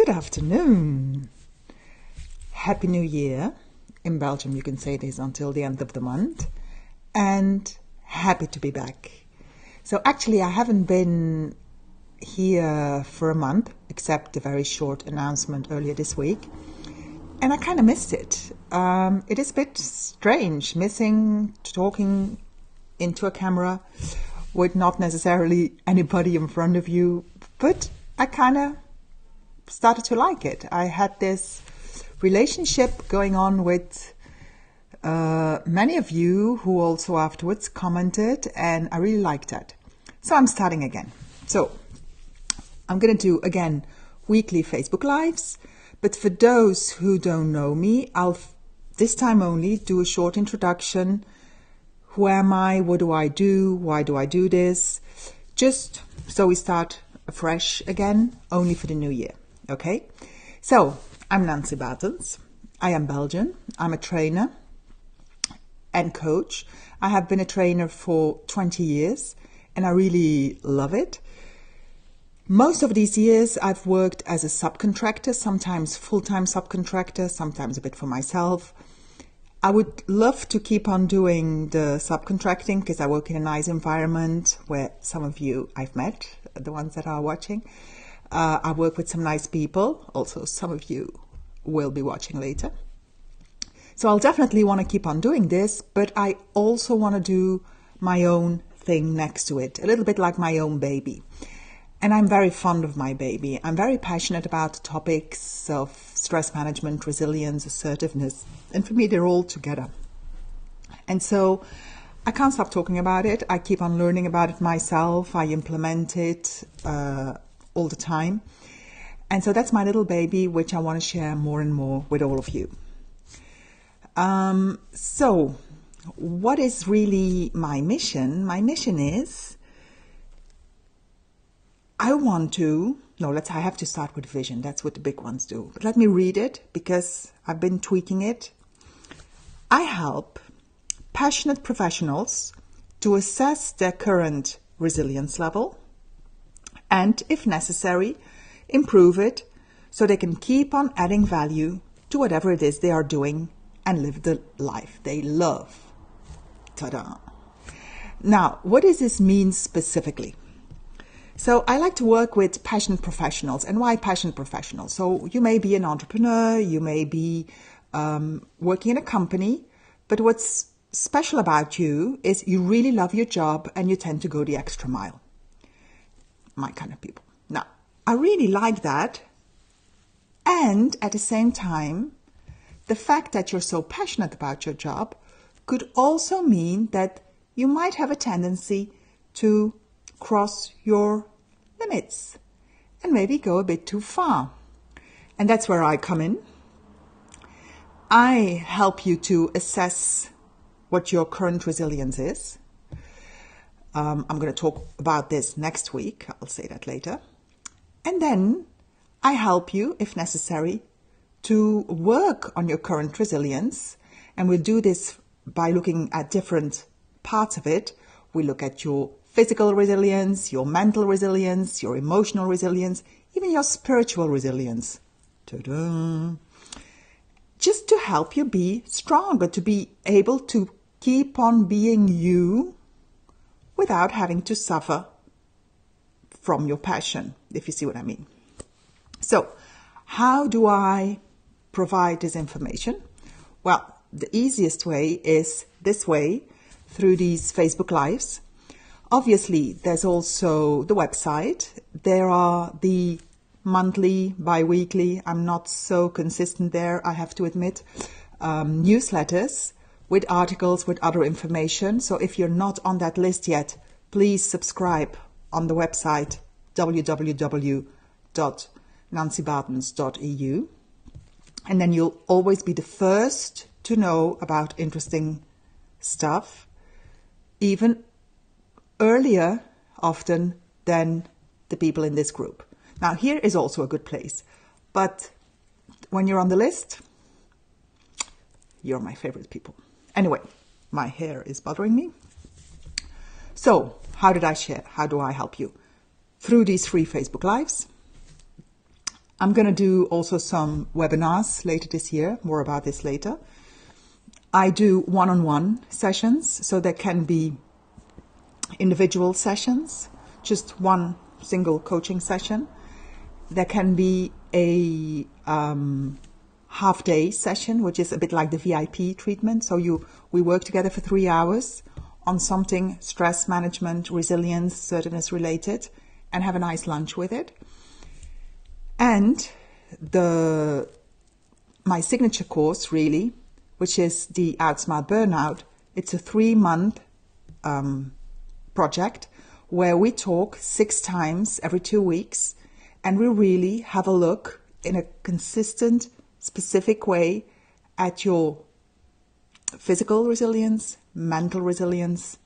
Good afternoon. Happy New Year. In Belgium, you can say this until the end of the month. And happy to be back. So actually, I haven't been here for a month, except the very short announcement earlier this week. And I kind of missed it. It is a bit strange, missing talking into a camera with not necessarily anybody in front of you. But I kind of started to like it. I had this relationship going on with many of you who also afterwards commented, and I really liked that. So I'm starting again. So I'm going to do again weekly Facebook Lives, but for those who don't know me, I'll this time only do a short introduction. Who am I? What do I do? Why do I do this? Just so we start afresh again, only for the new year. Okay, so I'm Nancy Bartens. I am Belgian. I'm a trainer and coach. I have been a trainer for 20 years and I really love it. Most of these years I've worked as a subcontractor, sometimes full-time subcontractor, sometimes a bit for myself. I would love to keep on doing the subcontracting because I work in a nice environment where some of you I've met, the ones that are watching. I work with some nice people. Also, some of you will be watching later. So I'll definitely want to keep on doing this, but I also want to do my own thing next to it, a little bit like my own baby. And I'm very fond of my baby. I'm very passionate about the topics of stress management, resilience, assertiveness. And for me, they're all together. And so I can't stop talking about it. I keep on learning about it myself. I implement it all the time. And so that's my little baby, which I want to share more and more with all of you. So what is really my mission? My mission is I have to start with vision. That's what the big ones do. But let me read it because I've been tweaking it. I help passionate professionals to assess their current resilience level and, if necessary, improve it so they can keep on adding value to whatever it is they are doing and live the life they love. Ta-da! Now, what does this mean specifically? So I like to work with passionate professionals. And why passionate professionals? So you may be an entrepreneur, you may be working in a company, but what's special about you is you really love your job and you tend to go the extra mile. My kind of people. Now, I really like that. And at the same time, the fact that you're so passionate about your job could also mean that you might have a tendency to cross your limits and maybe go a bit too far. And that's where I come in. I help you to assess what your current resilience is. I'm going to talk about this next week. I'll say that later. And then I help you, if necessary, to work on your current resilience. And we'll do this by looking at different parts of it. We look at your physical resilience, your mental resilience, your emotional resilience, even your spiritual resilience. Ta-da! Just to help you be stronger, to be able to keep on being you without having to suffer from your passion, if you see what I mean. So, how do I provide this information? Well, the easiest way is this way, through these Facebook Lives. Obviously, there's also the website. There are the monthly, bi-weekly, I'm not so consistent there, I have to admit, newsletters with articles, with other information. So if you're not on that list yet, please subscribe on the website www.nancybartens.eu. And then you'll always be the first to know about interesting stuff, even earlier often than the people in this group. Now, here is also a good place, but when you're on the list, you're my favorite people. Anyway, my hair is bothering me. So, how did I share? How do I help you? Through these free Facebook Lives. I'm going to do also some webinars later this year, more about this later. I do one-on-one sessions, so there can be individual sessions, just one single coaching session. There can be a half-day session, which is a bit like the VIP treatment. So we work together for 3 hours on something stress management, resilience, assertiveness related, and have a nice lunch with it. And my signature course, really, which is the Outsmart Burnout, it's a 3-month project where we talk 6 times every 2 weeks, and we really have a look in a consistent, specific way at your physical resilience, mental resilience,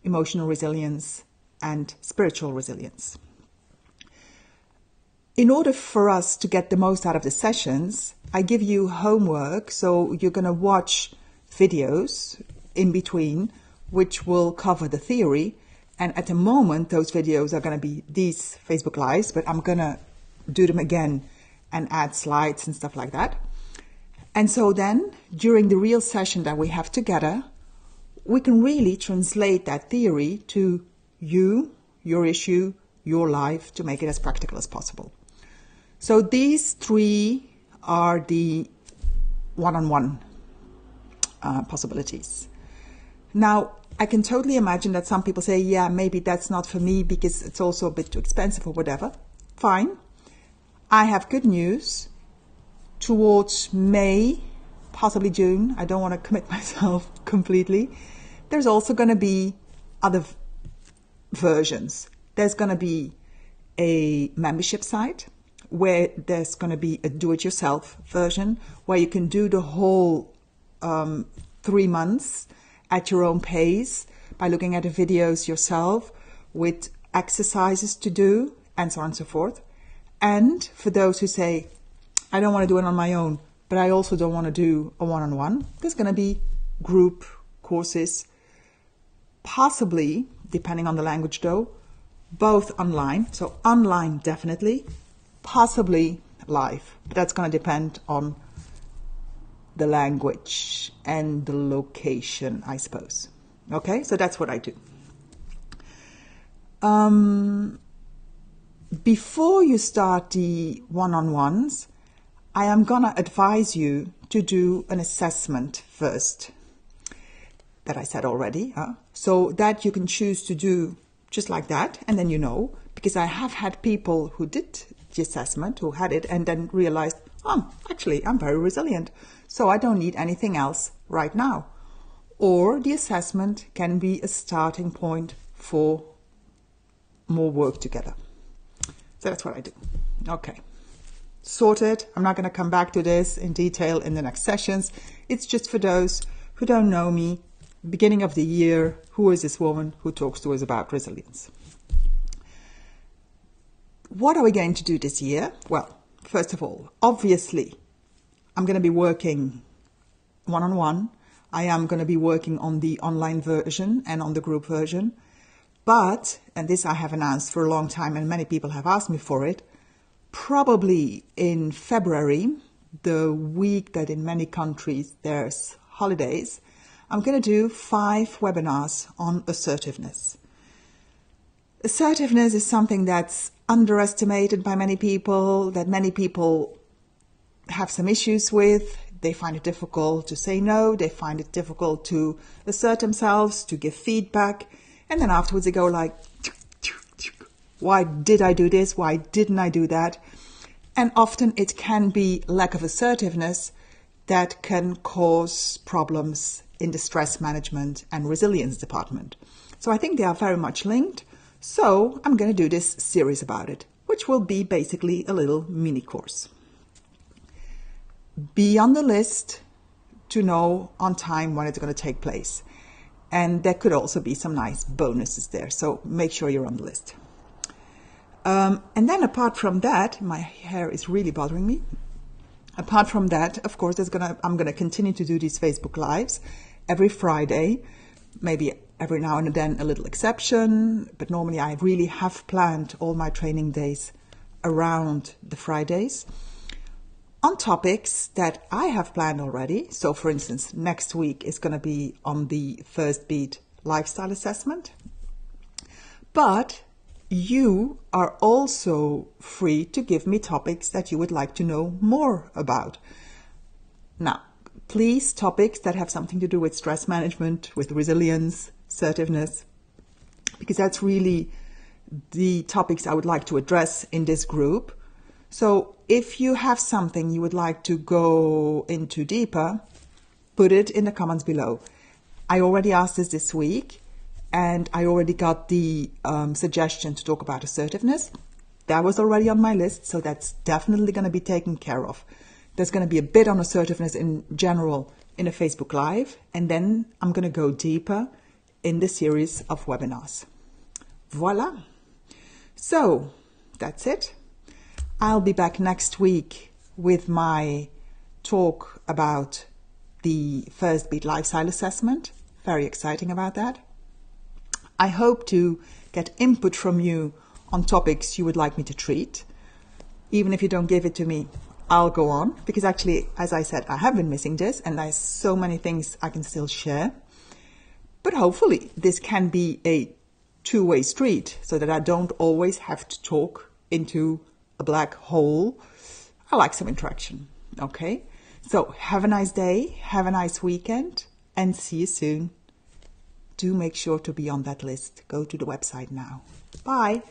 emotional resilience, and spiritual resilience. In order for us to get the most out of the sessions, I give you homework, so you're going to watch videos in between, which will cover the theory. And at the moment, those videos are going to be these Facebook Lives, but I'm going to do them again and add slides and stuff like that. And so then, during the real session that we have together, we can really translate that theory to you, your issue, your life, to make it as practical as possible. So these 3 are the one-on-one possibilities. Now, I can totally imagine that some people say, yeah, maybe that's not for me because it's also a bit too expensive or whatever. Fine. I have good news. Towards May, possibly June, I don't want to commit myself completely, there's also going to be other versions. There's going to be a membership site where there's going to be a do-it-yourself version where you can do the whole 3 months at your own pace by looking at the videos yourself with exercises to do and so on and so forth. And for those who say, I don't want to do it on my own, but I also don't want to do a one-on-one, there's going to be group courses, possibly, depending on the language though, both online. So online definitely, possibly live. But that's going to depend on the language and the location, I suppose. Okay, so that's what I do. Before you start the one-on-ones, I am going to advise you to do an assessment first, that I said already, so that you can choose to do just like that, and then you know, because I have had people who did the assessment, who had it, and then realized, actually, I'm very resilient, so I don't need anything else right now. Or the assessment can be a starting point for more work together. So that's what I do. Okay. Sorted. I'm not going to come back to this in detail in the next sessions. It's just for those who don't know me, beginning of the year, who is this woman who talks to us about resilience? What are we going to do this year? Well, first of all, obviously, I'm going to be working one-on-one. I am going to be working on the online version and on the group version. But, and this I have announced for a long time and many people have asked me for it, probably in February, the week that in many countries there's holidays, I'm going to do 5 webinars on assertiveness. Assertiveness is something that's underestimated by many people, that many people have some issues with. They find it difficult to say no, they find it difficult to assert themselves, to give feedback, and then afterwards they go like, why did I do this? Why didn't I do that? And often it can be lack of assertiveness that can cause problems in the stress management and resilience department. So I think they are very much linked. So I'm going to do this series about it, which will be basically a little mini course. Be on the list to know on time when it's going to take place. And there could also be some nice bonuses there. So make sure you're on the list. And then apart from that, my hair is really bothering me. Apart from that, of course, I'm going to continue to do these Facebook Lives every Friday, maybe every now and then a little exception, but normally I really have planned all my training days around the Fridays on topics that I have planned already. So for instance, next week is going to be on the First Beat lifestyle assessment. But you are also free to give me topics that you would like to know more about. Now, please, topics that have something to do with stress management, with resilience, assertiveness, because that's really the topics I would like to address in this group. So if you have something you would like to go into deeper, put it in the comments below. I already asked this week, and I already got the suggestion to talk about assertiveness. That was already on my list, so that's definitely going to be taken care of. There's going to be a bit on assertiveness in general in a Facebook Live, and then I'm going to go deeper in the series of webinars. Voila. So that's it. I'll be back next week with my talk about the First Beat lifestyle assessment. Very exciting about that. I hope to get input from you on topics you would like me to treat. Even if you don't give it to me, I'll go on, because actually, as I said, I have been missing this and there's so many things I can still share. But hopefully this can be a two-way street so that I don't always have to talk into a black hole. I like some interaction. Okay. So have a nice day. Have a nice weekend and see you soon. Do make sure to be on that list. Go to the website now. Bye.